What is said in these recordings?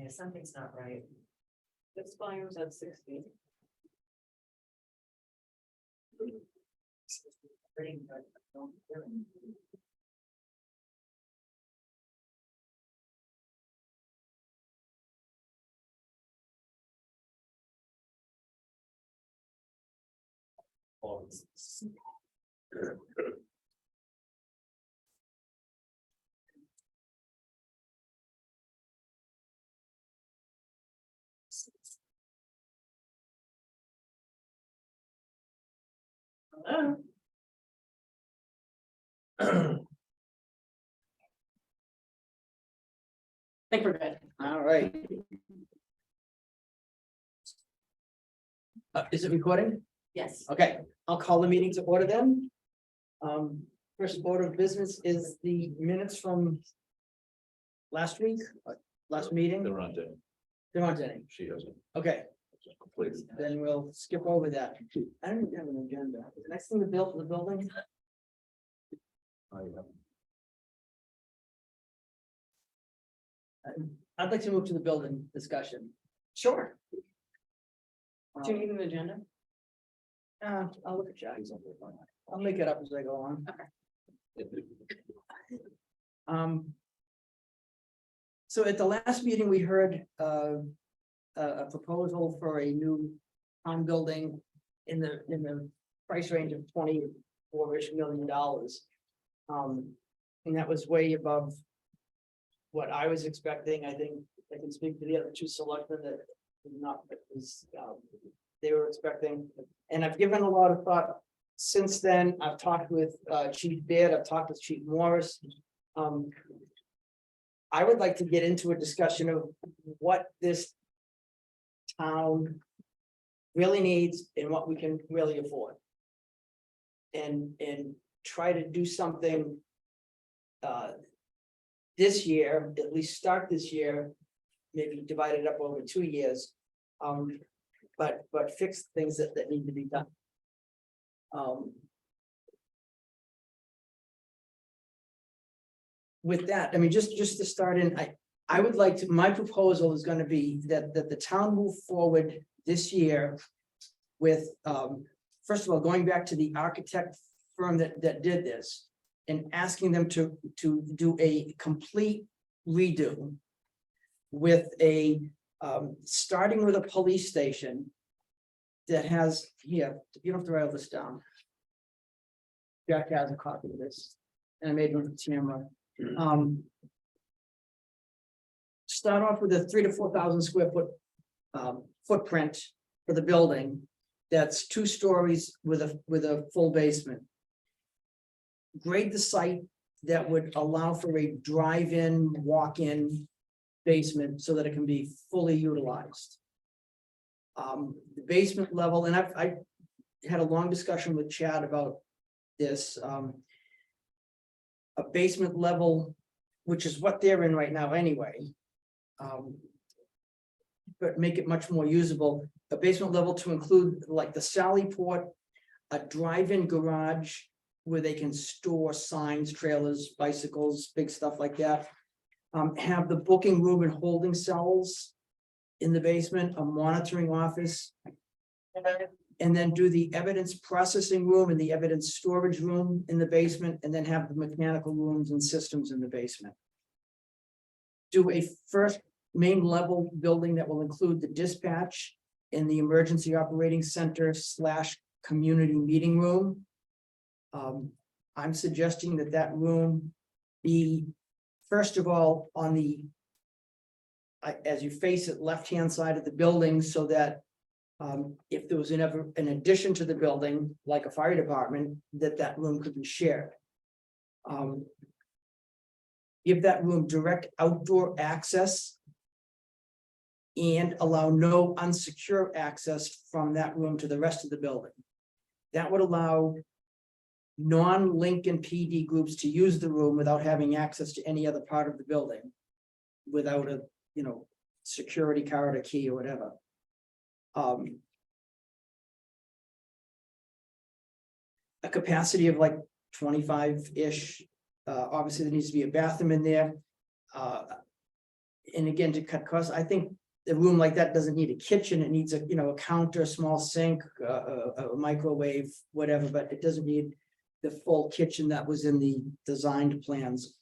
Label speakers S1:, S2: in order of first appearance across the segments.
S1: Yeah, something's not right.
S2: This volume's at 60.
S1: Reading, but don't hear it.
S2: Hello? I think we're good.
S3: All right. Is it recording?
S2: Yes.
S3: Okay, I'll call the meeting to order then. First order of business is the minutes from last week, last meeting.
S4: There aren't any.
S3: There aren't any.
S4: She hasn't
S3: Okay,
S4: completed.
S3: then we'll skip over that. I don't even have an agenda. The next thing, the building. I'd like to move to the building discussion.
S2: Sure. Do you need an agenda?
S3: I'll look at Jack's. I'll make it up as I go on. So at the last meeting, we heard a proposal for a new town building in the price range of $24-ish million. And that was way above what I was expecting. I think I can speak to the other two selectmen that did not, they were expecting. And I've given a lot of thought since then. I've talked with Chief Beard, I've talked with Chief Morris. I would like to get into a discussion of what this town really needs and what we can really afford. And try to do something this year, at least start this year, maybe divide it up over 2 years. But fix things that need to be done. With that, I mean, just to start in, I would like to, my proposal is gonna be that the town move forward this year with, first of all, going back to the architect firm that did this and asking them to do a complete redo with a, starting with a police station that has, here, you don't have to write all this down. Jack has a copy of this, and I made one for Tamara. Start off with a 3,000 to 4,000 square foot footprint for the building. That's 2 stories with a full basement. Grade the site that would allow for a drive-in, walk-in basement so that it can be fully utilized. The basement level, and I had a long discussion with Chad about this. A basement level, which is what they're in right now anyway. But make it much more usable. A basement level to include like the Sally Port, a drive-in garage where they can store signs, trailers, bicycles, big stuff like that. Have the booking room and holding cells in the basement, a monitoring office. And then do the evidence processing room and the evidence storage room in the basement, and then have the mechanical rooms and systems in the basement. Do a first main level building that will include the dispatch and the emergency operating center / community meeting room. I'm suggesting that room be, first of all, on the, as you face it, left-hand side of the building, so that if there was an addition to the building, like a fire department, that room could be shared. Give that room direct outdoor access and allow no unsecure access from that room to the rest of the building. That would allow non-Lincoln PD groups to use the room without having access to any other part of the building, without a, security card or key or whatever. A capacity of like 25-ish. Obviously, there needs to be a bathroom in there. and again, to cut costs, I think a room like that doesn't need a kitchen. It needs a, a counter, small sink, a microwave, whatever, but it doesn't need the full kitchen that was in the designed plans.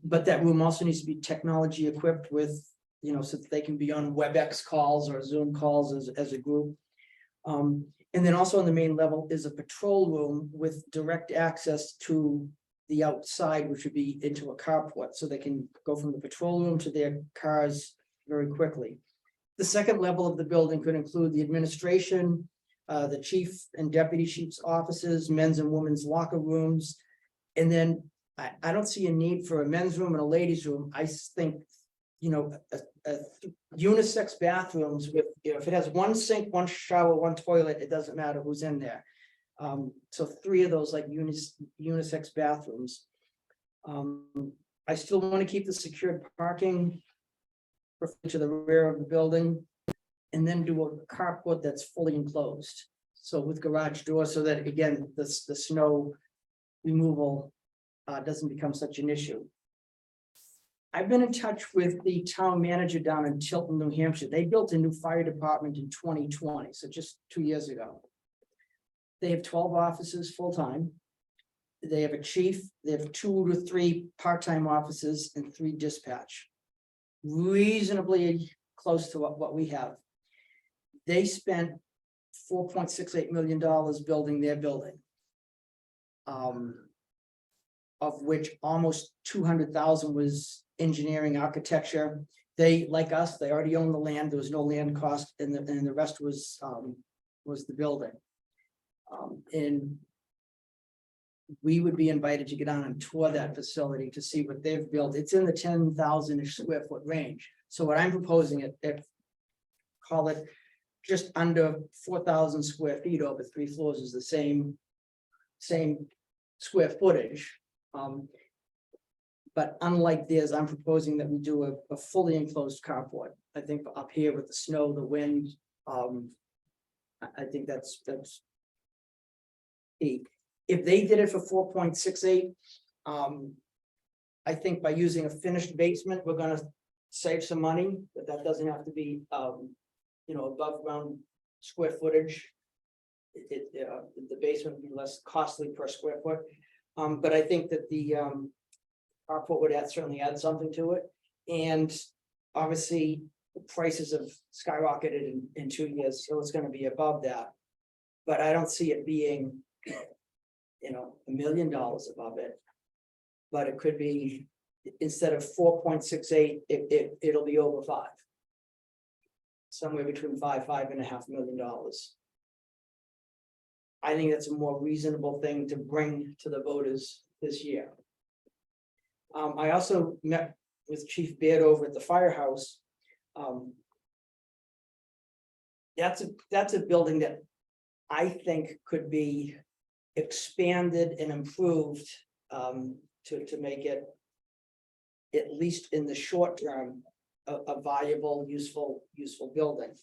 S3: But that room also needs to be technology equipped with, so that they can be on WebEx calls or Zoom calls as a group. And then also on the main level is a patrol room with direct access to the outside, which would be into a carport, so they can go from the patrol room to their cars very quickly. The second level of the building could include the administration, the chief and deputy chief's offices, men's and women's locker rooms. And then I don't see a need for a men's room and a ladies' room. I think, unisex bathrooms with, if it has one sink, one shower, one toilet, it doesn't matter who's in there. So 3 of those like unisex bathrooms. I still want to keep the secured parking to the rear of the building, and then do a carport that's fully enclosed. So with garage doors, so that again, the snow removal doesn't become such an issue. I've been in touch with the town manager down in Tilton, New Hampshire. They built a new fire department in 2020, so just 2 years ago. They have 12 offices full-time. They have a chief, they have 2 to 3 part-time offices and 3 dispatch. Reasonably close to what we have. They spent $4.68 million building their building. Of which almost 200,000 was engineering, architecture. They, like us, they already own the land. There was no land cost, and the rest was the building. And we would be invited to get on and tour that facility to see what they've built. It's in the 10,000-ish square foot range. So what I'm proposing, call it just under 4,000 square feet over 3 floors, is the same square footage. But unlike theirs, I'm proposing that we do a fully enclosed carport. I think up here with the snow, the wind, I think that's key. If they did it for 4.68, I think by using a finished basement, we're gonna save some money, but that doesn't have to be, above ground square footage. The basement would be less costly per square foot. But I think that the carport would certainly add something to it. And obviously, the prices have skyrocketed in 2 years, so it's gonna be above that. But I don't see it being, $1 million above it. But it could be, instead of 4.68, it'll be over 5. Somewhere between $5.5 million. I think that's a more reasonable thing to bring to the voters this year. I also met with Chief Beard over at the firehouse. That's a building that I think could be expanded and improved to make it, at least in the short term, a viable, useful building.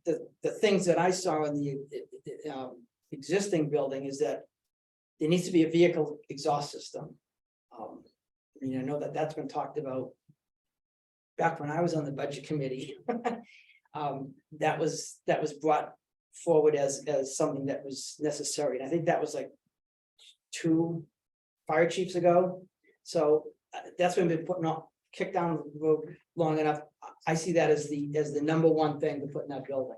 S3: The things that I saw in the existing building is that there needs to be a vehicle exhaust system. I know that's been talked about back when I was on the budget committee. That was brought forward as something that was necessary. And I think that was like 2 fire chiefs ago. So that's been kicked down the road long enough. I see that as the number one thing to put in that building.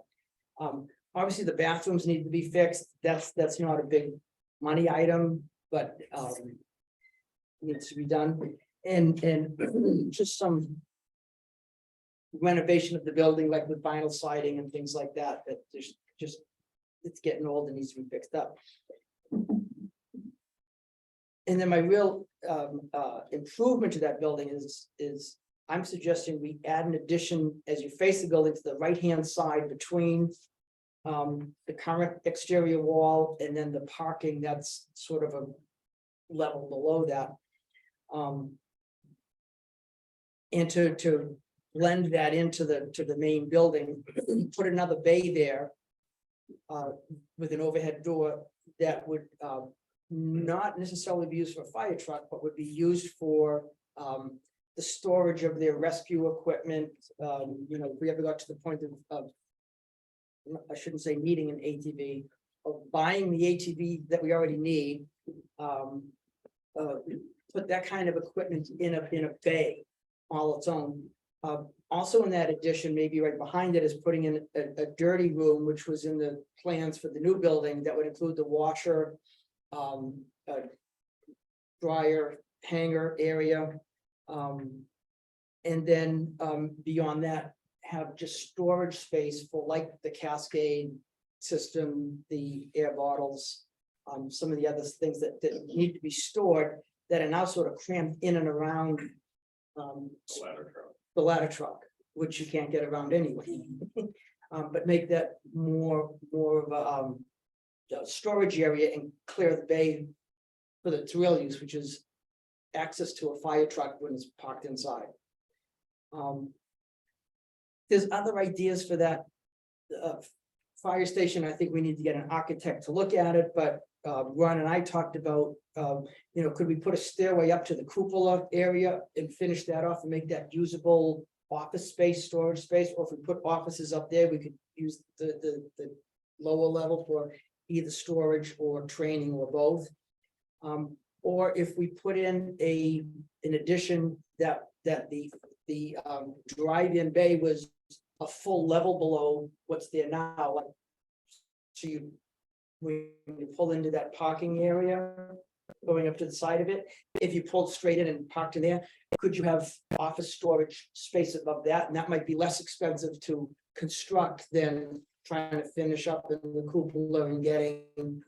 S3: Obviously the bathrooms need to be fixed. That's not a big money item, but needs to be done. And just some renovation of the building, like with vinyl siding and things like that, that there's just, it's getting old and needs to be fixed up. And then my real improvement to that building is I'm suggesting we add an addition as you face the building to the right-hand side between the current exterior wall and then the parking that's sort of a level below that. And to blend that into the main building, put another bay there with an overhead door that would not necessarily be used for a fire truck, but would be used for the storage of their rescue equipment, if we ever got to the point of I shouldn't say needing an ATV, of buying the ATV that we already need. Put that kind of equipment in a bay all its own. Also in that addition, maybe right behind it is putting in a dirty room, which was in the plans for the new building that would include the washer, dryer hanger area. And then beyond that, have just storage space for like the Cascade system, the air bottles, some of the other things that need to be stored that are now sort of crammed in and around the ladder truck, which you can't get around anyway. But make that more of a storage area and clear the bay for the real use, which is access to a fire truck when it's parked inside. There's other ideas for that fire station. I think we need to get an architect to look at it, but Ron and I talked about, could we put a stairway up to the cupola area and finish that off and make that usable office space, storage space, or if we put offices up there, we could use the lower level for either storage or training or both. Or if we put in an addition that the drive-in bay was a full level below what's there now, like, so when you pull into that parking area, going up to the side of it, if you pulled straight in and parked in there, could you have office storage space above that? And that might be less expensive to construct than trying to finish up in the cupola and getting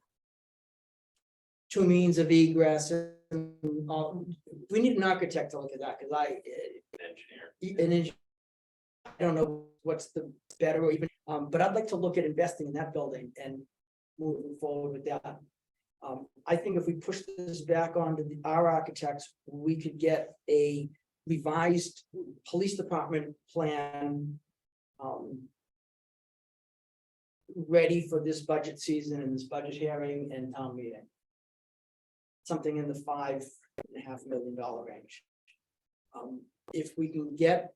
S3: two means of egress. And all. We need an architect to look at that, because I don't know what's the better or even, but I'd like to look at investing in that building and moving forward with that. I think if we push this back onto our architects, we could get a revised police department plan ready for this budget season and this budget hearing and town meeting. Something in the $5.5 million range. If we can get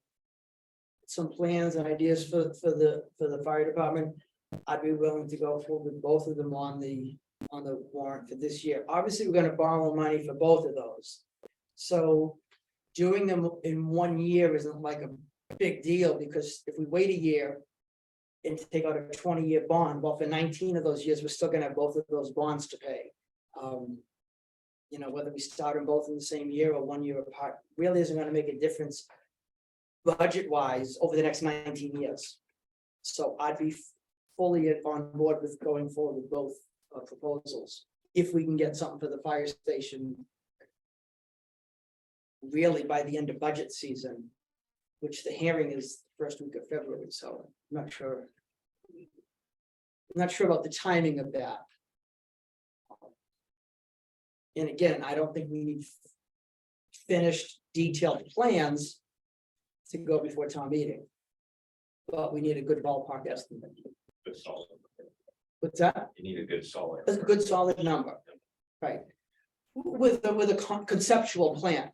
S3: some plans and ideas for the fire department, I'd be willing to go forward with both of them on the warrant for this year. Obviously, we're going to borrow money for both of those. So doing them in 1 year isn't like a big deal, because if we wait a year and take out a 20-year bond, well, for 19 of those years, we're still going to have both of those bonds to pay. Whether we start them both in the same year or 1 year apart really isn't going to make a difference budget-wise over the next 19 years. So I'd be fully on board with going forward with both proposals, if we can get something for the fire station really by the end of budget season, which the hearing is the first week of February, so I'm not sure. I'm not sure about the timing of that. And again, I don't think we need finished detailed plans to go before town meeting. But we need a good ballpark estimate.
S4: Good solid.
S3: What's that?
S4: You need a good solid.
S3: A good solid number, right? With a conceptual plan.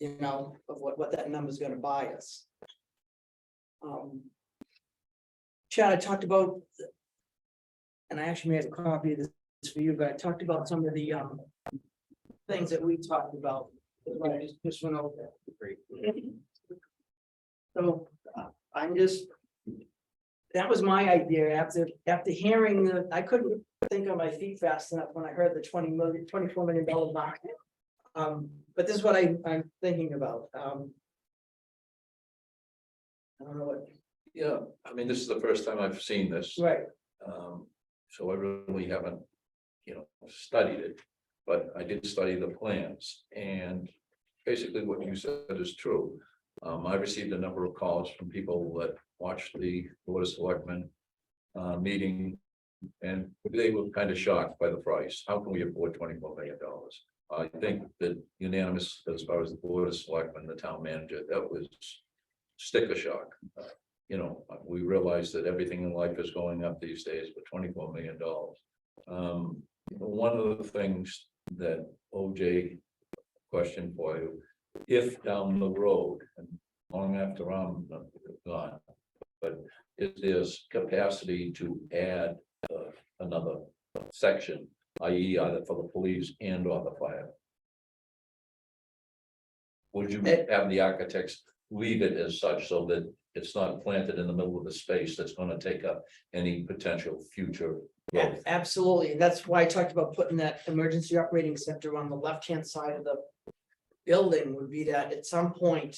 S4: Right.
S3: Of what that number is gonna buy us. Chad, I talked about, and I actually made a copy of this for you, but I talked about some of the things that we talked about. I just went over that.
S4: Great.
S3: So that was my idea after hearing I couldn't think on my feet fast enough when I heard the $24 million mark. But this is what I'm thinking about. I don't know what.
S5: Yeah, I mean, this is the first time I've seen this.
S3: Right.
S5: So I really haven't, studied it, but I did study the plans, and basically what you said is true. I received a number of calls from people that watched the Board of Selectmen meeting, and they were kind of shocked by the price. How can we afford $24 million? I think that unanimous, as far as the Board of Selectmen, the town manager, that was sticker shock. We realize that everything in life is going up these days, but $24 million. One of the things that OJ questioned for you if down the road, and long after I'm gone, but if there's capacity to add another section, i.e. either for the police and or the fire. Would you have the architects leave it as such so that it's not planted in the middle of the space that's gonna take up any potential future growth?
S3: Absolutely, and that's why I talked about putting that emergency operating center on the left-hand side of the building would be that at some point,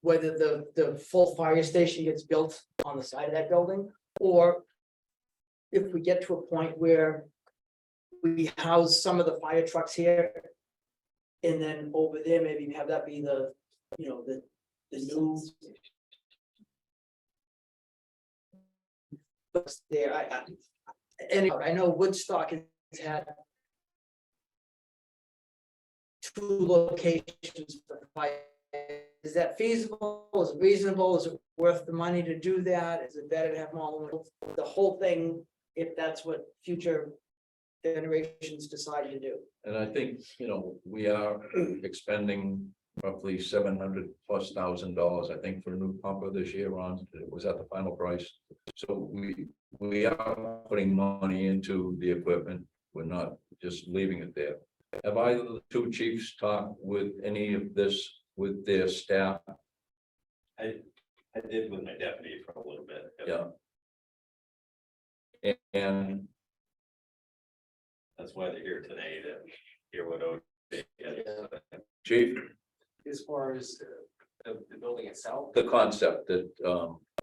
S3: whether the full fire station gets built on the side of that building, or if we get to a point where we house some of the fire trucks here, and then over there, maybe have that be the, the new. But there, I know Woodstock has had two locations for fire. Is that feasible? Is it reasonable? Is it worth the money to do that? Is it better to have them all in the whole thing, if that's what future generations decide to do?
S5: And I think, we are expending roughly $700,000+, I think, for a new pumper this year. On it was at the final price. So we are putting money into the equipment. We're not just leaving it there. Have either of the two chiefs talked with any of this with their staff?
S4: I did with my deputy for a little bit.
S5: Yeah. And
S4: That's why they're here today, to hear what OJ has.
S5: Chief,
S6: As far as the building itself,
S5: the concept that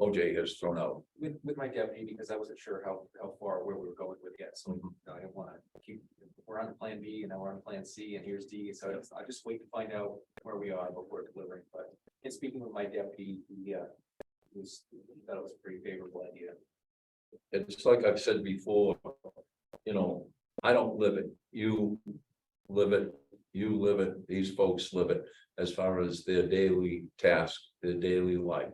S5: OJ has thrown out.
S6: with my deputy, because I wasn't sure how far, where we were going with it, so I didn't wanna keep, we're on plan B and now we're on plan C and here's D, so I just wait to find out where we are before delivering, but in speaking with my deputy, he thought it was a pretty favorable idea.
S5: It's like I've said before, I don't live it. You live it, these folks live it as far as their daily task, their daily life.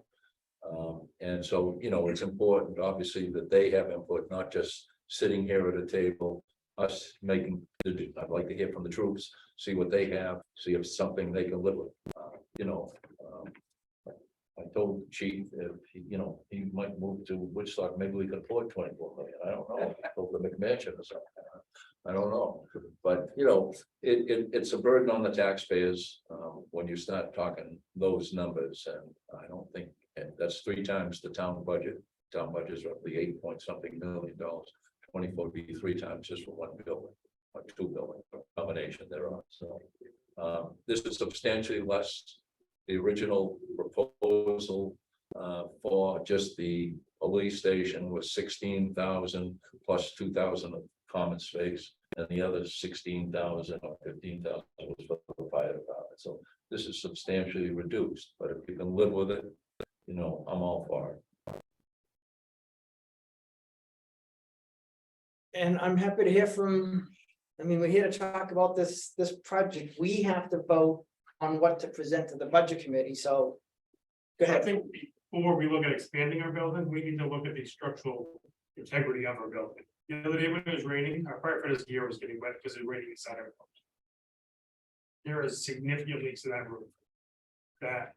S5: And so, it's important, obviously, that they have input, not just sitting here at a table, us making, I'd like to hear from the troops, see what they have, see if it's something they can live with. I told the chief if he might move to Woodstock, maybe we could afford 24 million. I don't know. Over the McMansion or something. I don't know. But it's a burden on the taxpayers when you start talking those numbers, and I don't think, and that's 3 times the town budget. Town budget is roughly $8 million. 24 would be 3 times just for one building, or 2 buildings, combination thereof. So this is substantially less. The original proposal for just the police station was 16,000 plus 2,000 of common space, and the other 16,000 or 15,000 was for the fire department. So this is substantially reduced, but if you can live with it, I'm all for it.
S3: And I'm happy to hear from, we're here to talk about this project. We have to vote on what to present to the budget committee, so. Go
S7: I
S3: ahead.
S7: think before we look at expanding our building, we need to look at the structural integrity of our building. The other day when it was raining, our firefighter's gear was getting wet because it was raining inside our building. There is significant leaks in that roof that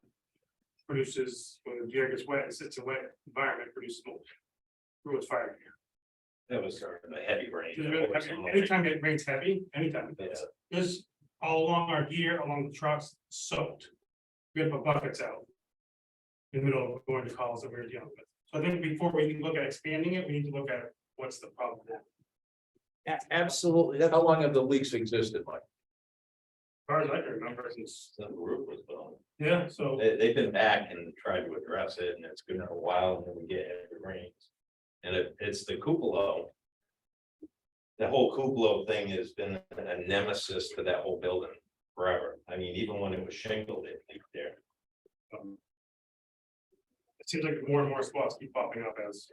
S7: produces, when the gear gets wet, it sits in wet environment, produces mold. Ruins fire gear.
S4: That was sort of a heavy rain.
S7: Anytime it rains heavy, anytime,
S4: Yeah.
S7: there's all along our gear, along the trucks, soaked. We have to put buckets out in the middle of going to calls that we're dealing with. So I think before we can look at expanding it, we need to look at what's the problem now.
S3: Absolutely,
S5: How long have the leaks existed, Mike?
S7: As far as I can remember, since,
S4: The roof was blown.
S7: yeah, so
S4: They've been back and tried to address it, and it's been a while, and then we get heavy rains. And it's the cupola. The whole cupola thing has been a nemesis to that whole building forever. I mean, even when it was shingled, it leaked there.
S7: it seems like more and more spots keep popping up as.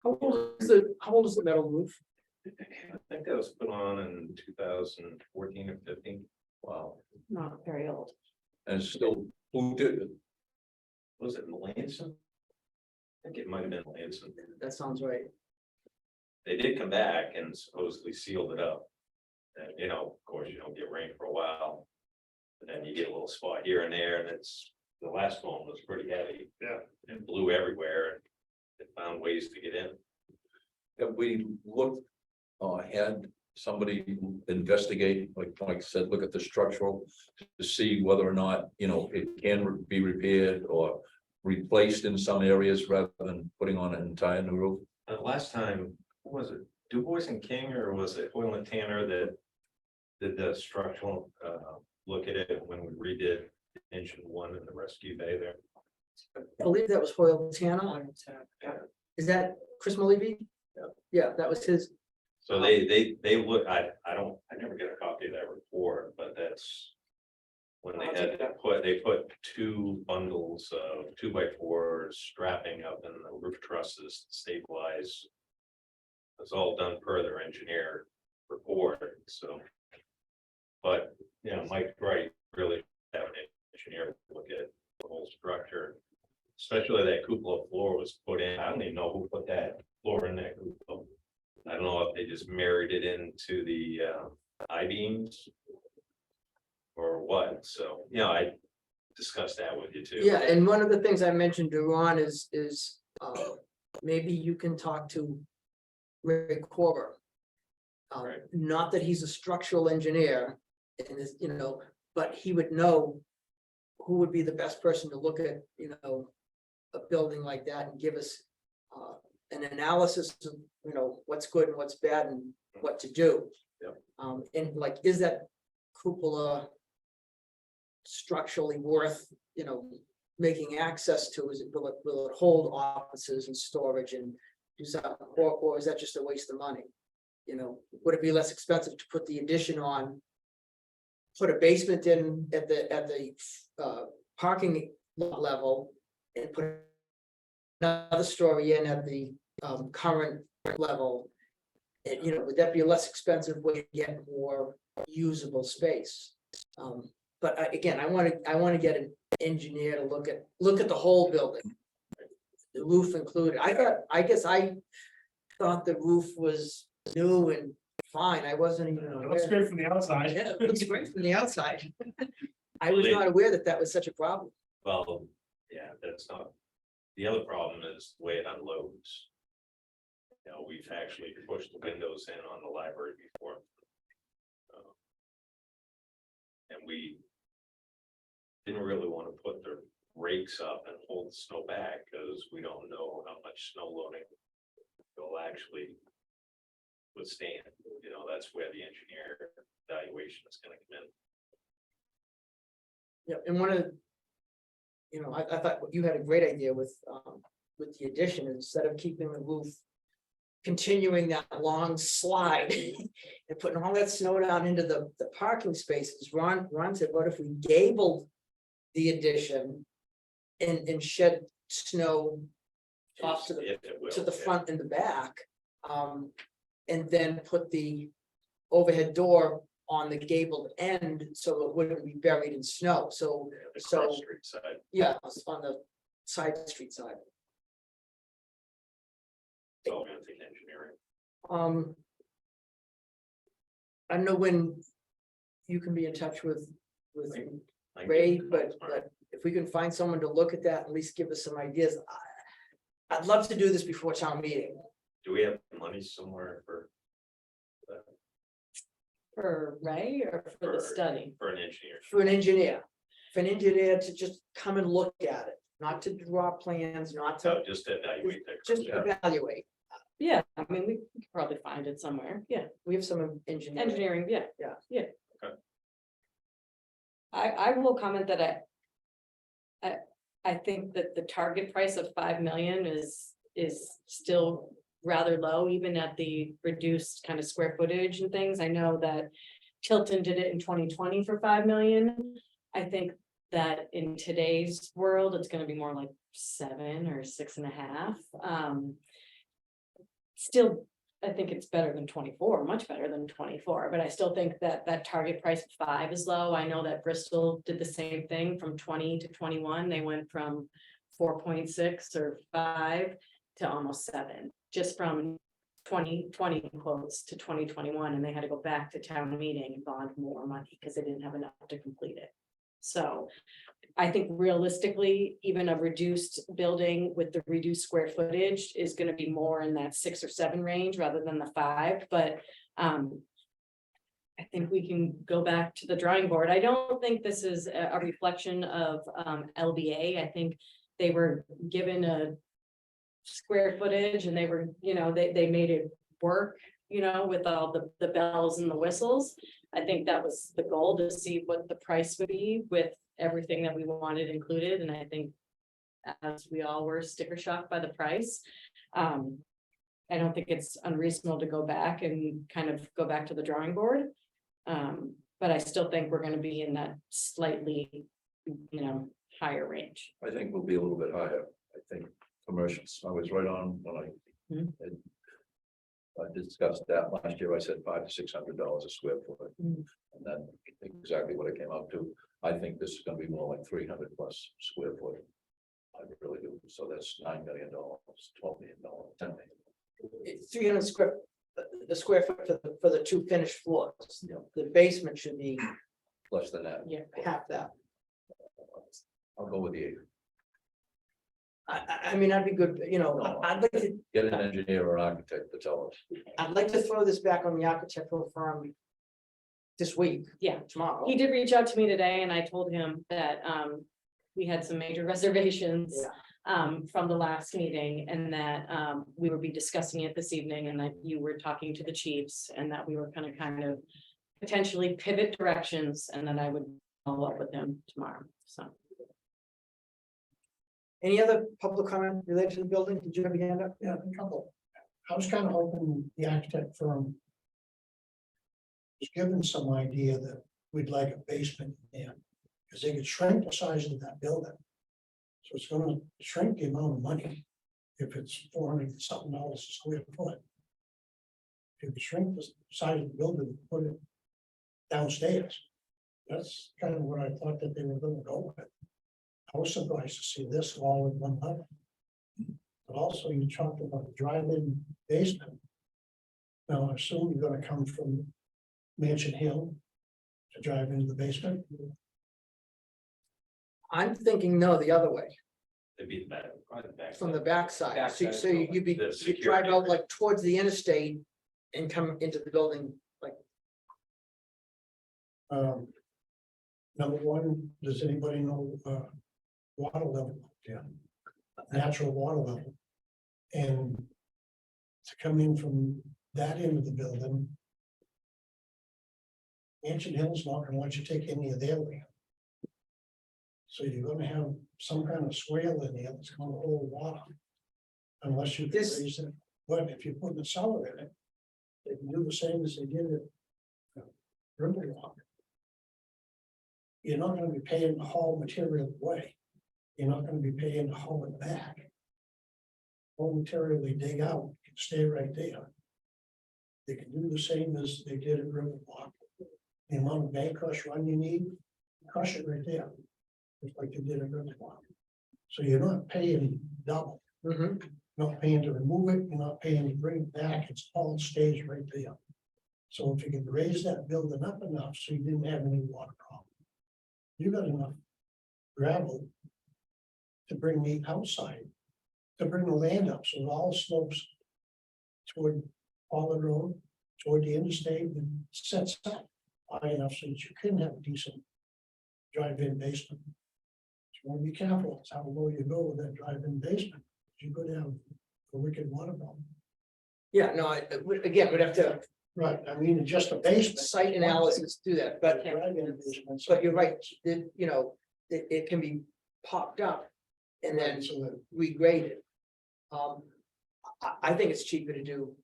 S3: how old is the metal roof?
S4: I think that was put on in 2014 or 15.
S5: Wow.
S2: Not very old.
S5: And still, who did it?
S4: Was it Lansing? I think it might have been Lansing.
S3: That sounds right.
S4: They did come back and supposedly sealed it up. And, of course, you don't get rain for a while. little spot here and there, and the last one was pretty heavy.
S7: Yeah.
S4: It blew everywhere, and it found ways to get in.
S5: Have we looked, had somebody investigate, like Mike said, look at the structural to see whether or not, it can be repaired or replaced in some areas rather than putting on an entire new roof?
S4: And the last time, what was it, Du Bois and King, or was it Hoyle and Tanner that did the structural, look at it when we redid engine one in the rescue bay there?
S3: I believe that was Hoyle Tanner. Is that Chris Malibu? Yeah, that was his.
S4: So they look, I never get a copy of that report, but that's. When they had to they put 2 bundles of 2x4 strapping up in the roof trusses to stabilize. It's all done per their engineer report, so. But, Mike's right, really have an engineer look at the whole structure. Especially that cupola floor was put in, I don't even know who put that floor in that cupola. I don't know if they just married it into the I-beams. Or what, so, I discussed that with you too.
S3: Yeah, and one of the things I mentioned to Ron is maybe you can talk to Ray Corber.
S4: Right.
S3: Not that he's a structural engineer, and is, but he would know who would be the best person to look at, a building like that and give us an analysis of, what's good and what's bad and what to do.
S4: Yep.
S3: And like, is that cupola structurally worth, making access to? Will it hold offices and storage and do something, or is that just a waste of money? Would it be less expensive to put the addition on? Put a basement in at the parking lot level and put another story in at the current level. And, would that be a less expensive way to get more usable space? But again, I want to get an engineer to look at the whole building. The roof included. I guess I thought the roof was new and fine. I wasn't even
S7: It looks
S3: aware.
S7: great from the outside.
S3: Yeah, it looks great from the outside. I was not aware that was such a problem.
S4: Well, yeah, that's not, the other problem is the way it unloads. We've actually pushed the windows in on the library before. And we didn't really want to put the rakes up and hold the snow back, because we don't know how much snow loading will actually withstand. That's where the engineer evaluation is going to come in.
S3: Yeah, and one of, I thought you had a great idea with the addition, instead of keeping the roof, continuing that long slide and putting all that snow down into the parking spaces. Ron said, what if we gabled the addition and shed snow off to
S4: If it will,
S3: the
S4: yeah.
S3: front and the back, and then put the overhead door on the gabled end, so it wouldn't be buried in snow. So,
S4: The
S3: so
S4: cross street side.
S3: yeah, on the side street side.
S4: It's all going to take engineering.
S3: I don't know when you can be in touch with
S4: I
S3: Ray,
S4: get it.
S3: but if we can find someone to look at that, at least give us some ideas. I'd love to do this before town meeting.
S4: Do we have money somewhere for
S2: For Ray or for the
S4: For-
S2: study?
S4: an engineer?
S3: For an engineer to just come and look at it, not to draw plans, not to,
S4: So just to evaluate that.
S3: just
S5: Yeah.
S3: evaluate.
S2: Yeah, I mean, we could probably find it somewhere. Yeah,
S3: We have some engineering.
S2: engineering, yeah.
S3: Yeah.
S2: Yeah.
S4: Okay.
S2: I will comment that I think that the target price of 5 million is still rather low, even at the reduced kind of square footage and things. I know that Tilton did it in 2020 for 5 million. I think that in today's world, it's gonna be more like 7 or 6.5. Still, I think it's better than 24, much better than 24, but I still think that that target price of 5 is low. I know that Bristol did the same thing from 20 to 21. They went from 4.6 or 5 to almost 7, just from 2020 quotes to 2021, and they had to go back to town meeting and bond more money because they didn't have enough to complete it. So I think realistically, even a reduced building with the reduced square footage is gonna be more in that 6 or 7 range rather than the 5, but I think we can go back to the drawing board. I don't think this is a reflection of LBA. I think they were given a square footage and they were, they made it work, with all the bells and the whistles. I think that was the goal, to see what the price would be with everything that we wanted included, and I think as we all were sticker shocked by the price. I don't think it's unreasonable to go back and kind of go back to the drawing board. But I still think we're gonna be in that slightly, higher range.
S5: I think we'll be a little bit higher. I think commercials, I was right on when
S2: Mhm.
S5: I discussed that last year. I said $500 to $600 a square foot.
S2: Mhm.
S5: And that's exactly what it came out to. I think this is gonna be more like 300 plus square foot. I really do. So that's $9 million, $12 million, $10 million.
S3: It's 300 the square foot for the 2 finished floors.
S5: Yeah.
S3: The basement should be
S5: Less than that.
S3: half that.
S5: I'll go with the 8.
S3: I mean, I'd be good, I'd like to,
S5: Get an engineer or architect to tell us.
S3: I'd like to throw this back on the architectural firm this week.
S2: Yeah.
S3: Tomorrow.
S2: He did reach out to me today and I told him that we had some major reservations.
S3: Yeah.
S2: From the last meeting, and that we would be discussing it this evening, and that you were talking to the chiefs, and that we were gonna kind of potentially pivot directions, and then I would follow up with him tomorrow, so.
S3: Any other public comment related to the building? Did you have your hand up?
S8: Yeah, a couple. I was kind of hoping the architect firm was given some idea that we'd like a basement in there, because they could shrink the size of that building. So it's gonna shrink the amount of money if it's $400 something a square foot. If you shrink the size of the building, put it downstairs. That's kind of what I thought that they were gonna go with. I was surprised to see this all in one level. But also you talked about a drive-in basement. Now, I assume you're gonna come from Mansion Hill to drive into the basement.
S3: I'm thinking no, the other way,
S4: It'd be the back, probably the back.
S3: from the backside. So
S6: Backside,
S3: so you'd be,
S4: the
S3: you drive out
S4: security.
S3: like towards the interstate and come into the building, like,
S8: Number one, does anybody know water level? Yeah. Natural water level. And to come in from that end of the building. Mansion Hill's not gonna let you take any of their land. So you're gonna have some kind of swale in there that's gonna hold water. Unless you can
S3: This-
S8: raise it, but if you put a cellar in it, they can do the same as they did at Riverwalk. You're not gonna be paying to haul material away. You're not gonna be paying to haul it back. All material they dig out can stay right there. They can do the same as they did at Riverwalk. The amount of bank crush run you need, crush it right there. Just like they did at Riverwalk. So you're not paying double,
S3: mhm.
S8: not paying to remove it, you're not paying to bring it back, it's all stays right there. So if you can raise that building up enough, so you didn't have any water problem. You got enough gravel. To bring the outside, to bring the land up, so it all slopes. Toward Pollard Road, toward the interstate, and sets up high enough so that you can have a decent. Drive-in basement. You want to be careful, it's how low you go with that drive-in basement, you could have a wicked water problem.
S3: Yeah, no, again, we'd have to
S8: Right, I mean, just a basement.
S3: site analysis to do that, but
S8: Drive-in basements.
S3: you're right, it can be popped up. And then
S8: So that
S3: regraded. I think it's cheaper to do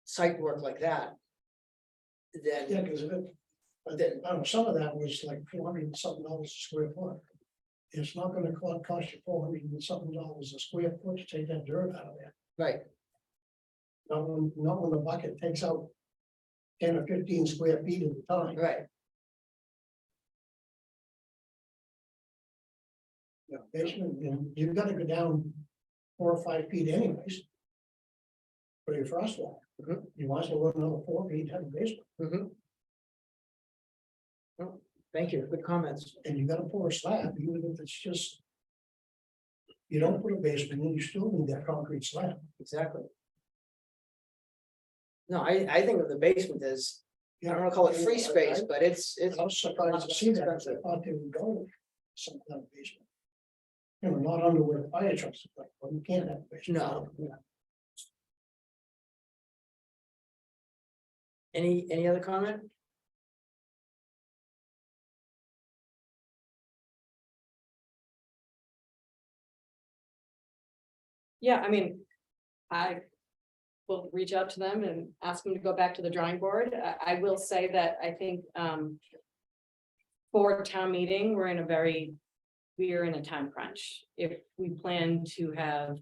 S3: site work like that.
S8: yeah,
S3: Than,
S8: because but then, I don't know, some of that was like $400 and something a square foot. It's not gonna cost you $400 and something a square foot to take that dirt out of there.
S3: right,
S8: Not when the bucket takes out 10 or 15 square feet at a time.
S3: right,
S8: Yeah, basement, and you've gotta go down 4 or 5 feet anyways. For your frost wall.
S3: Mhm.
S8: You might as well go another 4 feet, have a basement.
S3: mhm. Well, Thank you, good comments.
S8: and you gotta pour a slab, even if it's just. You don't put a basement in, you still need that concrete slab.
S3: Exactly. No, I think of the basement as, I don't wanna call it free space, but it's.
S8: I was surprised to see that, because I thought they would go with some kind of basement. You know, not under where the fire trucks are, but you can't have a basement.
S3: No. Any other comment?
S2: Yeah, I mean, I will reach out to them and ask them to go back to the drawing board. I will say that I think, for town meeting, we're in a time crunch. If we plan to have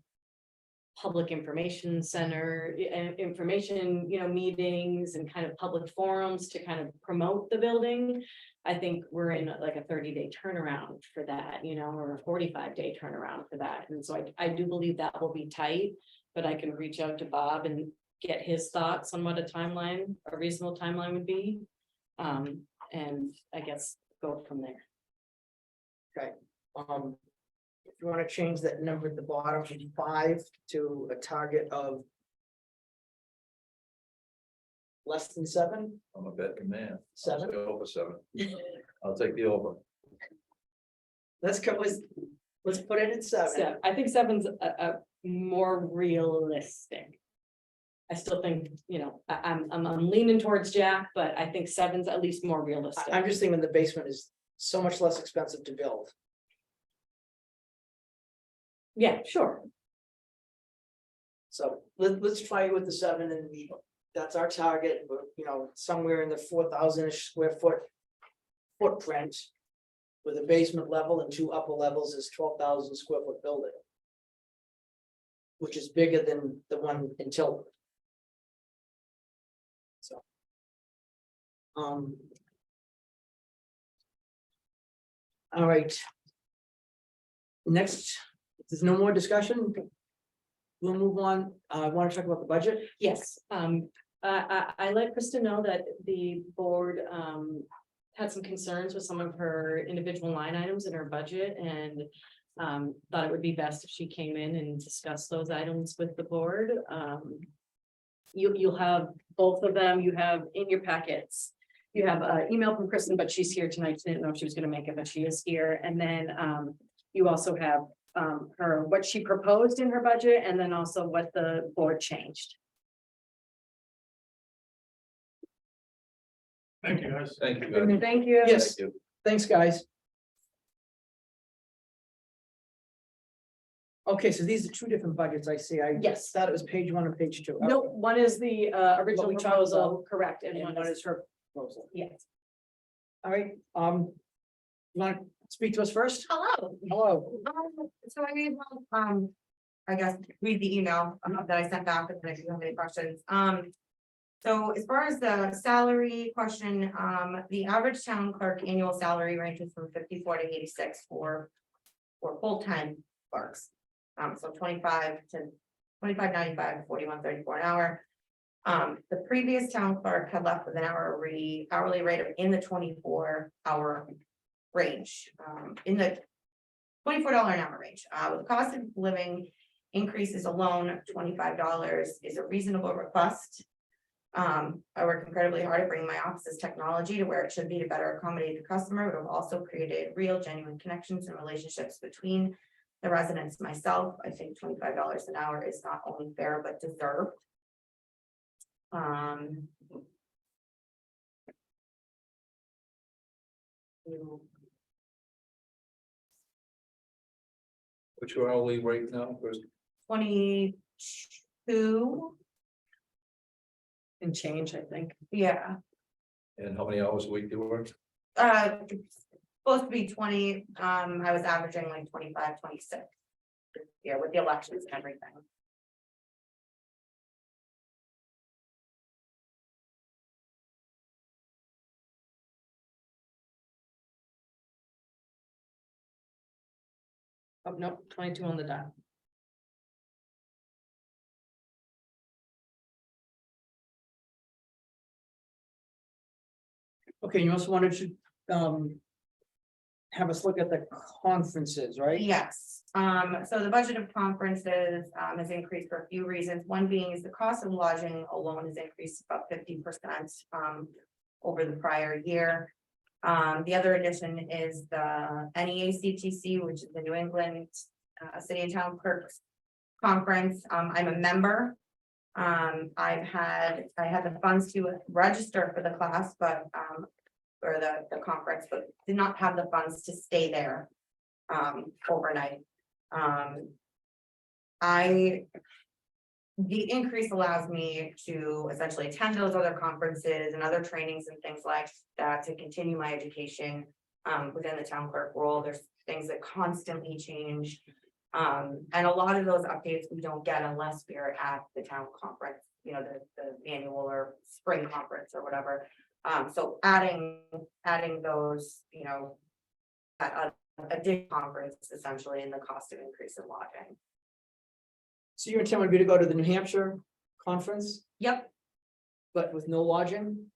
S2: public information center, information, meetings and kind of public forums to kind of promote the building. I think we're in like a 30-day turnaround for that, or a 45-day turnaround for that. And so I do believe that will be tight, but I can reach out to Bob and get his thoughts on what a reasonable timeline would be. And I guess go from there.
S3: If you wanna change that number at the bottom from 5 to a target of. Less than 7,
S5: I'm a betting man.
S3: 7,
S5: Over 7. I'll take the over.
S3: let's go with, let's put it at 7.
S2: So I think 7's a more realistic. I still think, I'm leaning towards Jack, but I think 7's at least more realistic.
S3: I'm just thinking the basement is so much less expensive to build.
S2: Yeah, sure.
S3: So let's try it with the 7 and that's our target, we're, somewhere in the 4,000-ish square foot footprint. With a basement level and 2 upper levels is 12,000 square foot building. Which is bigger than the one in Tilton. So. All right. Next, if there's no more discussion. We'll move on. I want to talk about the budget.
S2: Yes, I let Krista know that the board had some concerns with some of her individual line items in her budget and thought it would be best if she came in and discussed those items with the board. You'll have both of them. You have in your packets. You have an email from Kristen, but she's here tonight. She didn't know if she was going to make it, but she is here. And then you also have what she proposed in her budget and then also what the board changed.
S7: Thank you, guys.
S5: Thank you, guys.
S2: Thank you.
S3: Yes,
S5: Thank you.
S3: thanks, guys. Okay, so these are 2 different budgets I see. I
S2: Yes.
S3: thought it was page 1 and page 2.
S2: No, one is the original
S3: we talked
S2: proposal, correct,
S3: And
S2: and
S3: one is her proposal.
S2: yes.
S3: All right, you want to speak to us first?
S9: Hello.
S3: Hello.
S9: So I need, I guess, read the email that I sent back, and then if you have any questions, so as far as the salary question, the average town clerk annual salary ranges from 54 to 86 for full-time clerks. So 25 to 25.95 to 41.34 an hour. The previous town clerk had left with an hourly rate of in the 24-hour range, in the $24 an hour range. With the cost of living increases alone, $25 is a reasonable request. I work incredibly hard at bringing my office's technology to where it should be to better accommodate the customer, but have also created real genuine connections and relationships between the residents and myself. I think $25 an hour is not only fair, but deserved.
S5: What's your hourly rate now?
S9: 22,
S2: And change, I think.
S9: yeah,
S5: And how many hours a week do you work?
S9: it's supposed to be 20, I was averaging like 25, 26. Yeah, with the elections and everything.
S2: Oh, no, 22 on the dot.
S3: Okay, you also wanted to have us look at the conferences, right?
S9: Yes, so the budget of conferences has increased for a few reasons. One being is the cost of lodging alone has increased about 50% over the prior year. The other addition is the NEACTC, which is the New England City and Town Clerks Conference. I'm a member. I had the funds to register for the class, but for the conference, but did not have the funds to stay there overnight. The increase allows me to essentially attend those other conferences and other trainings and things like that to continue my education within the town clerk role. There's things that constantly change. And a lot of those updates we don't get unless we're at the town conference, you know, the annual or spring conference or whatever. So adding those, you know, a big conference essentially in the cost of increase in lodging.
S3: So your intent would be to go to the New Hampshire conference,
S9: Yep,
S3: but with no lodging?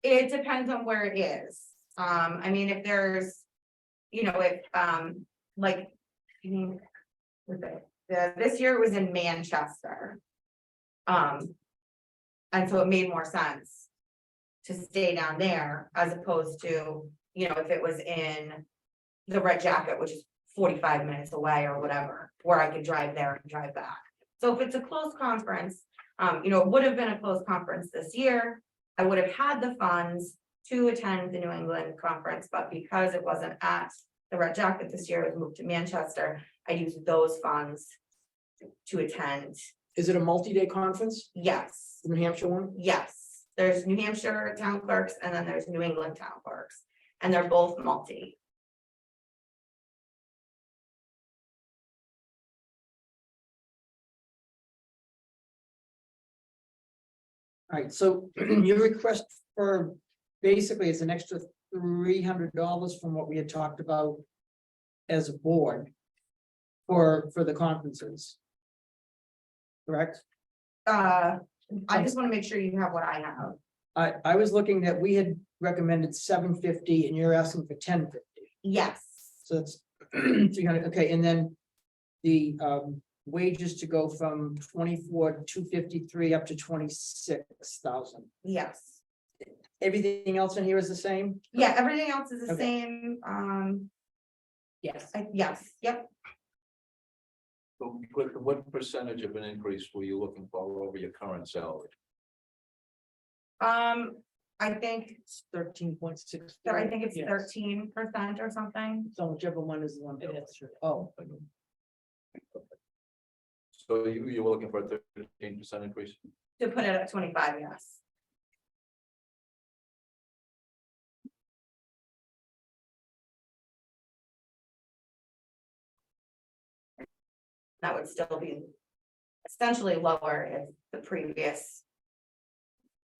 S9: it depends on where it is. I mean, if there's, you know, if like, with this year it was in Manchester. And so it made more sense to stay down there as opposed to, you know, if it was in the Red Jacket, which is 45 minutes away or whatever, where I could drive there and drive back. So if it's a close conference, you know, it would have been a close conference this year. I would have had the funds to attend the New England conference, but because it wasn't at the Red Jacket this year, it was moved to Manchester. I used those funds to attend.
S3: Is it a multi-day conference,
S9: Yes,
S3: the New Hampshire one?
S9: yes. There's New Hampshire town clerks and then there's New England town clerks, and they're both multi.
S3: All right, so your request for basically is an extra $300 from what we had talked about as a board for the conferences. Correct?
S9: I just want to make sure you have what I have.
S3: I was looking that we had recommended $750 and you're asking for $1050.
S9: Yes,
S3: So that's 300, okay, and then the wages to go from 24,253 up to 26,000.
S9: yes.
S3: Everything else in here is the same?
S9: Yeah, everything else is the
S3: Okay.
S9: same.
S3: Yes.
S9: Yes, yep.
S5: So what percentage of an increase were you looking for over your current salary?
S9: I think,
S3: 13.6.
S9: I think it's 13% or something.
S3: So whichever one is the one. Oh,
S5: So you were looking for a 13% increase?
S9: To put it at 25, yes. That would still be essentially lower if the previous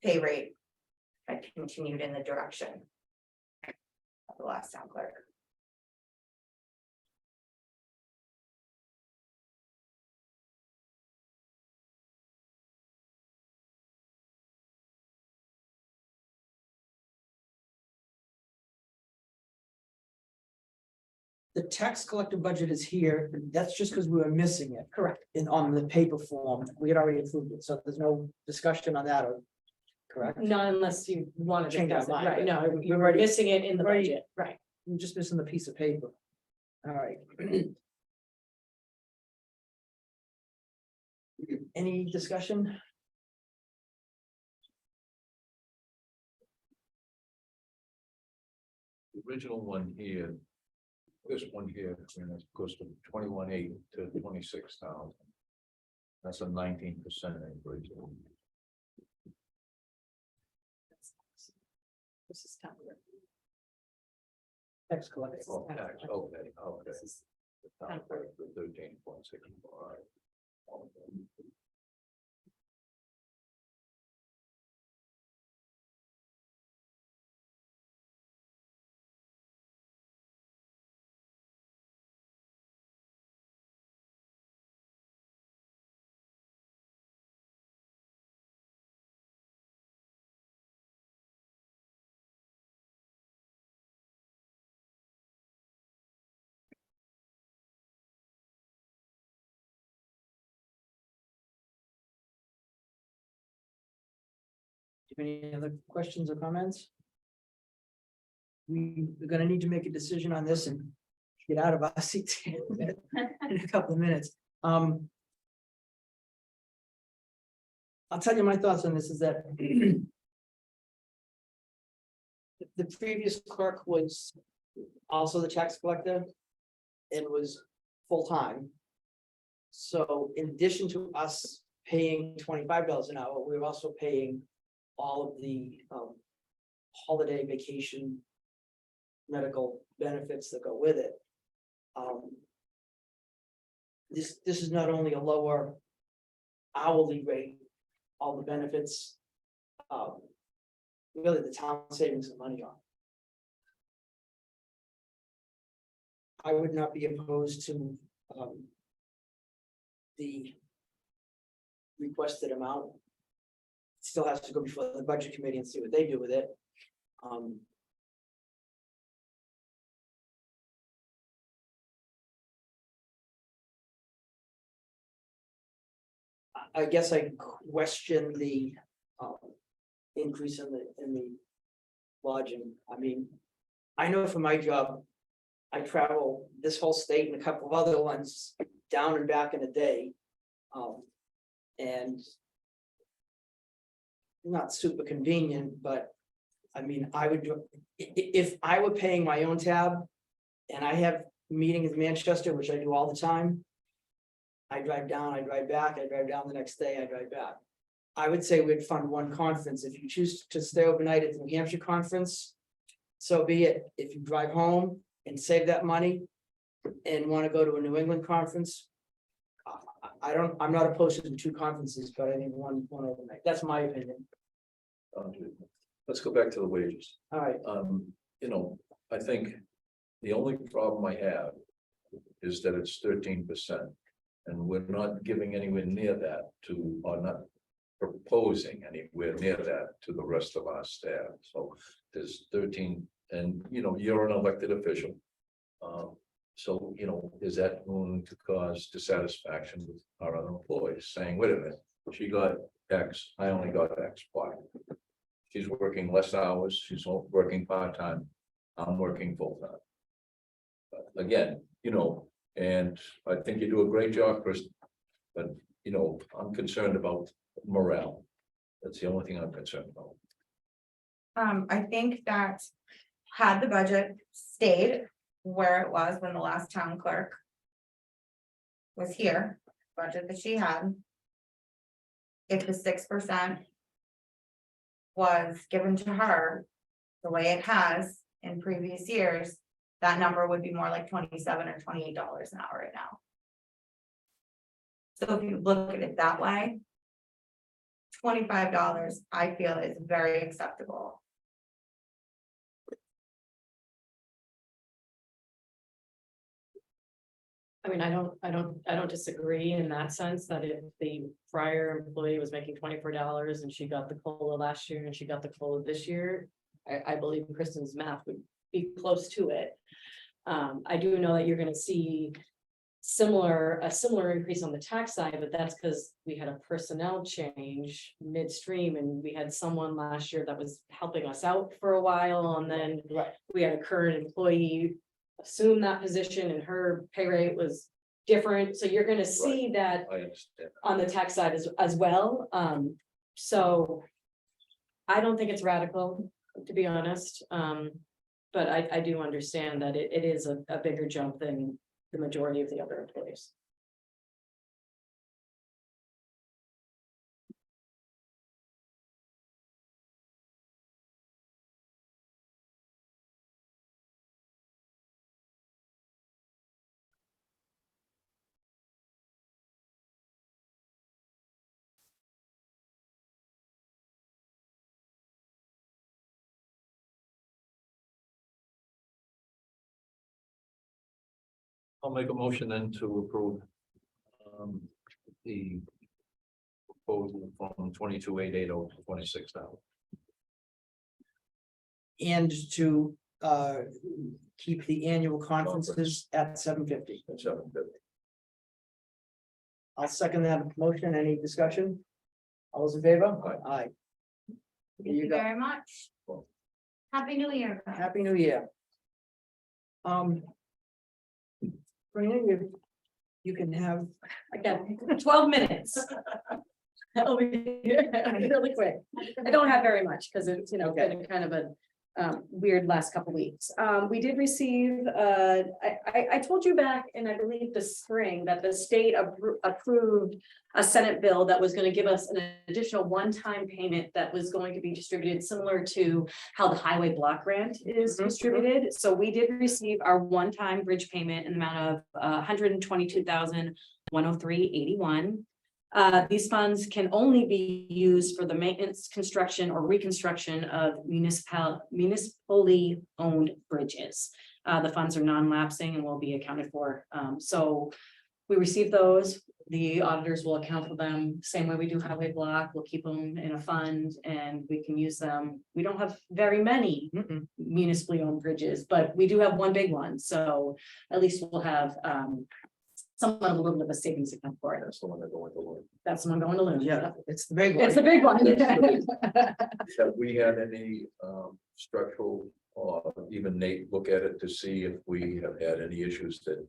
S9: pay rate had continued in the direction of the last town clerk.
S3: the tax collector budget is here, that's just because we were missing it.
S9: Correct.
S3: On the paper form, we had already approved it, so there's no discussion on that, or, correct?
S2: Not unless you want to
S3: Change our
S2: discuss it,
S3: mind,
S2: right?
S3: but
S2: No,
S3: we're
S2: you're
S3: already-
S2: missing it in the
S3: already-
S2: budget, right?
S3: I'm just missing the piece of paper. All right. Any discussion?
S5: The original one here, this one here, I mean, it goes from 21,800 to 26,000. That's a 19% increase.
S2: This is town clerk.
S3: Tax collector.
S5: Oh, tax, okay, okay.
S2: This is
S5: The town clerk for 13.6, all right. Okay.
S3: Any other questions or comments? We're gonna need to make a decision on this and get out of our seats in a couple of minutes. I'll tell you my thoughts on this is that the previous clerk was also the tax collector and was full-time. So in addition to us paying $25 an hour, we're also paying all of the holiday vacation medical benefits that go with it. This is not only a lower hourly rate, all the benefits, really the town saving some money on. I would not be opposed to the requested amount. Still has to go before the budget committee and see what they do with it. I guess I question the increase in the lodging. I mean, I know for my job, I travel this whole state and a couple of other ones down and back in a day. And not super convenient, but I mean, I would, if I were paying my own tab and I have meetings in Manchester, which I do all the time, I drive down, I drive back, I drive down the next day, I drive back. I would say we'd fund one conference. If you choose to stay overnight at the New Hampshire conference, so be it. If you drive home and save that money and want to go to a New England conference, I'm not opposed to the two conferences, but I think one overnight. That's my opinion.
S5: Let's go back to the wages.
S3: All right,
S5: You know, I think the only problem I have is that it's 13%. And we're not giving anywhere near that to, or not proposing anywhere near that to the rest of our staff. So there's 13, and you know, you're an elected official. So, you know, is that going to cause dissatisfaction with our other employees saying, wait a minute, she got X, I only got X, why? She's working less hours, she's working part-time, I'm working full-time. But again, you know, and I think you do a great job, Chris, but, you know, I'm concerned about morale. That's the only thing I'm concerned about.
S9: I think that had the budget stayed where it was when the last town clerk was here, budget that she had, if the 6% was given to her the way it has in previous years, that number would be more like $27 or $28 an hour right now. So if you look at it that way, $25, I feel is very acceptable.
S2: I mean, I don't disagree in that sense that if the prior employee was making $24 and she got the COLA last year and she got the COLA this year, I believe Kristen's math would be close to it. I do know that you're gonna see a similar increase on the tax side, but that's because we had a personnel change midstream and we had someone last year that was helping us out for a while, and then
S3: right.
S2: we had a current employee assume that position and her pay rate was different. So you're gonna see that
S5: I understand.
S2: on the tax side as well. So I don't think it's radical, to be honest. But I do understand that it is a bigger jump than the majority of the other employees.
S5: I'll make a motion then to approve the proposal from 22,880 to 26,000.
S3: And to keep the annual conferences at $750.
S5: That's 750.
S3: I'll second that motion. Any discussion? All those in favor?
S5: Aye.
S3: Aye.
S9: Thank you
S3: go.
S9: very much. Happy New Year. guys.
S3: Happy New Year. Brandon, you can have,
S2: I got 12 minutes. Over here, really quick. I don't have very much because it's, been kind of a weird last couple weeks. We did receive, I told you back in, I believe, the spring that the state approved a Senate bill that was going to give us an additional one-time payment that was going to be distributed similar to how the highway block grant is distributed. So we did receive our one-time bridge payment in the amount of $122,103.81. These funds can only be used for the maintenance, construction, or reconstruction of municipally owned bridges. The funds are non-lapsing and will be accounted for. So we received those. The auditors will account for them same way we do highway block. We'll keep them in a fund and we can use them. We don't have very many municipally owned bridges, but we do have one big one. So at least we'll have somewhat of a little bit of a savings account for it.
S5: That's the one that go with the loan.
S2: That's the one going to lose.
S3: yeah, it's the big one.
S2: It's the big one.
S5: Have we had any structural or even Nate look at it to see if we have had any issues that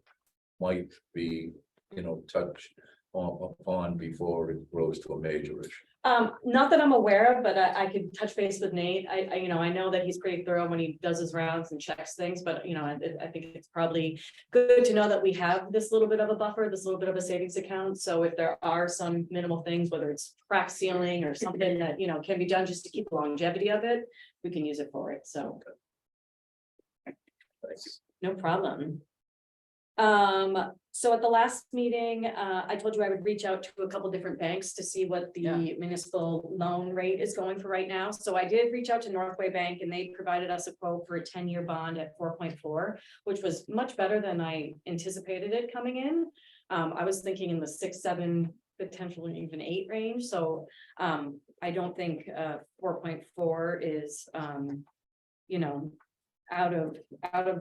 S5: might be, touched upon before it grows to a major issue?
S2: Not that I'm aware of, but I could touch base with Nate. I know that he's pretty thorough when he does his rounds and checks things, but I think it's probably good to know that we have this little bit of a buffer, this little bit of a savings account. So if there are some minimal things, whether it's crack sealing or something that, can be done just to keep the longevity of it, we can use it for it. So
S5: Thanks.
S2: no problem. So at the last meeting, I told you I would reach out to a couple different banks to see what the municipal loan rate is going for right now. So I did reach out to Northway Bank and they provided us a quote for a 10-year bond at 4.4, which was much better than I anticipated it coming in. I was thinking in the 6, 7, potentially even 8 range. So I don't think 4.4 is out of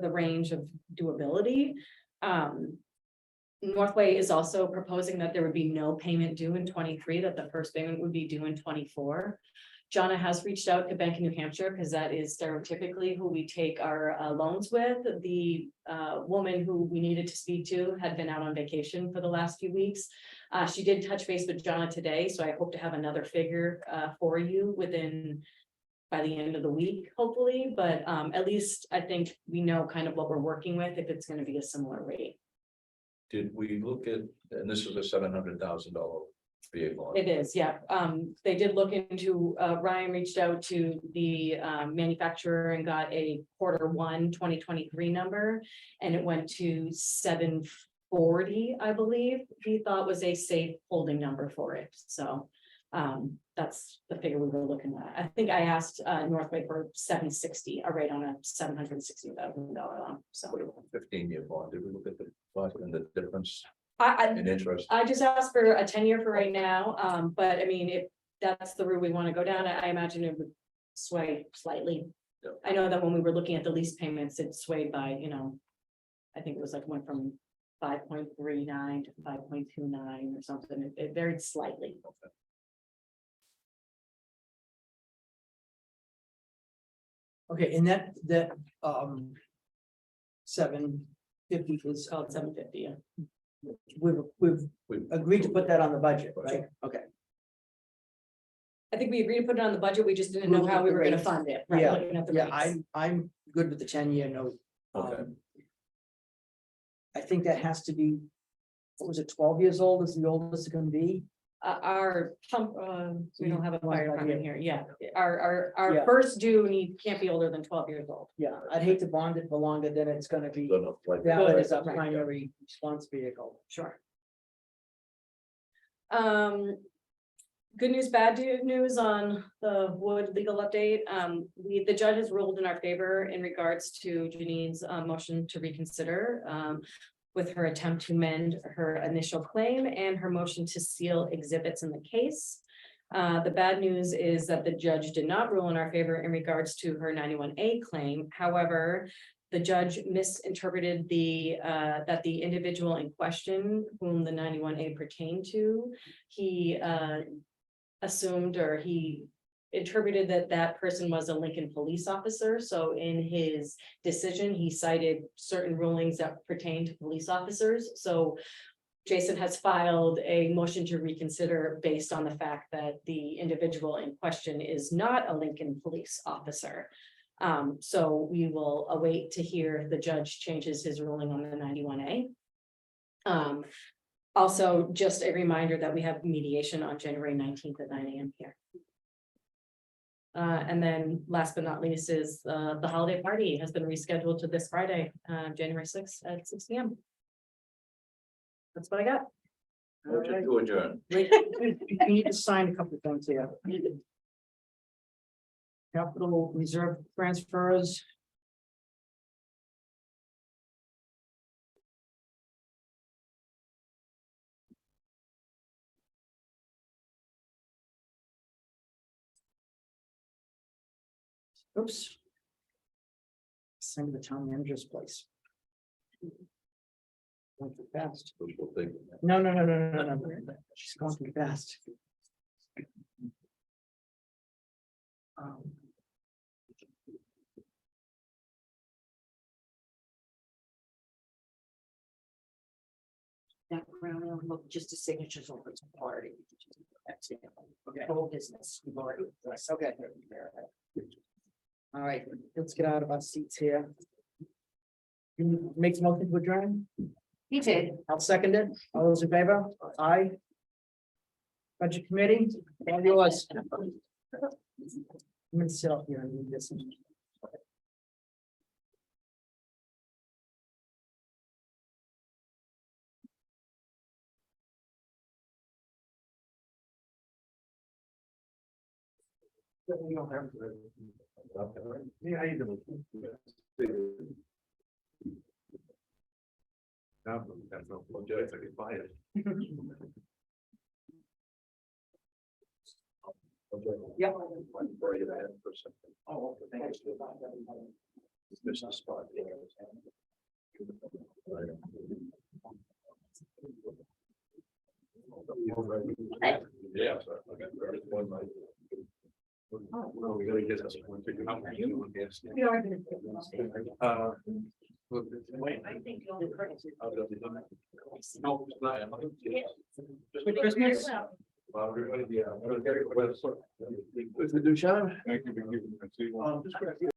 S2: the range of doability. Northway is also proposing that there would be no payment due in 23, that the first payment would be due in 24. Jonna has reached out to Bank of New Hampshire because that is stereotypically who we take our loans with. The woman who we needed to speak to had been out on vacation for the last few weeks. She did touch base with Jonna today, so I hope to have another figure for you by the end of the week, hopefully, but at least I think we know kind of what we're working with if it's going to be a similar rate.
S5: Did we look at, and this is a $700,000 vehicle?
S2: It is, yeah. They did look into, Ryan reached out to the manufacturer and got a Q1 2023 number, and it went to 740, I believe. He thought was a safe holding number for it. So that's the figure we were looking at. I think I asked Northway for 760, a rate on a $760,000 loan. So
S5: 15-year bond, did we look at the cost and the difference
S2: I
S5: in interest?
S2: just asked for a 10-year for right now. But I mean, if that's the route we want to go down, I imagine it would sway slightly.
S5: Yeah.
S2: I know that when we were looking at the lease payments, it swayed by, I think it was went from 5.39 to 5.29 or something. It varied slightly.
S5: Okay.
S3: Okay, and that 750 is,
S2: It's called 750. Yeah.
S3: we've agreed to put that on the budget, right? Okay,
S2: I think we agreed to put it on the budget. We just didn't know
S3: Looking
S2: how
S3: at
S2: we
S3: the
S2: were going to
S3: rates.
S2: fund it. Right,
S3: Yeah,
S2: looking at the
S3: yeah,
S2: rates.
S3: I'm good with the 10-year note.
S5: Okay.
S3: I think that has to be, what was it, 12 years old is the oldest it can be?
S2: Our pump, we don't have a fire
S3: Right
S2: department here. Yeah, our
S3: Yeah.
S2: first due can't be older than 12 years old.
S3: Yeah, I'd hate to bond it for longer than it's gonna be
S5: Like,
S3: valid as a
S2: Right.
S3: primary response vehicle.
S2: Sure. Good news, bad news on the Wood legal update. The judge has ruled in our favor in regards to Janine's motion to reconsider. With her attempt to amend her initial claim and her motion to seal exhibits in the case. The bad news is that the judge did not rule in our favor in regards to her 91A claim. However, the judge misinterpreted that the individual in question whom the 91A pertained to, he assumed, or he interpreted that that person was a Lincoln police officer, so in his decision, he cited certain rulings that pertain to police officers, so. Jason has filed a motion to reconsider based on the fact that the individual in question is not a Lincoln police officer. So we will await to hear if the judge changes his ruling on the 91A. Also, just a reminder that we have mediation on January 19th at 9 AM here. And then last but not least is the holiday party has been rescheduled to this Friday, January 6th at 6 PM. That's what I got.
S5: Motion to adjourn.
S3: We need to sign a couple of things here. Capital reserve transfers. Oops. Send to the town manager's place. Going too fast.
S5: Wishful thinking.
S3: No. She's going too fast. Background, look, just the signatures over its party. That's it. Okay. Whole business. We've already. Okay. All right, let's get out of our seats here. You make the motion to adjourn?
S9: He did.
S3: I'll second it. All those in favor? Aye. Budget committee, all yours. I'm gonna sit up here and read this.
S5: Yeah, how you doing? That's no apologize, I can buy it.
S3: Yeah.
S5: Oh, thank you. Missed the spot. Yeah. Well, we gotta get this one figured out. Wait.
S3: I think you'll.
S5: No, it's not.
S3: For Christmas?
S5: Everybody, yeah.
S3: Is it Dushan?
S5: Thank you.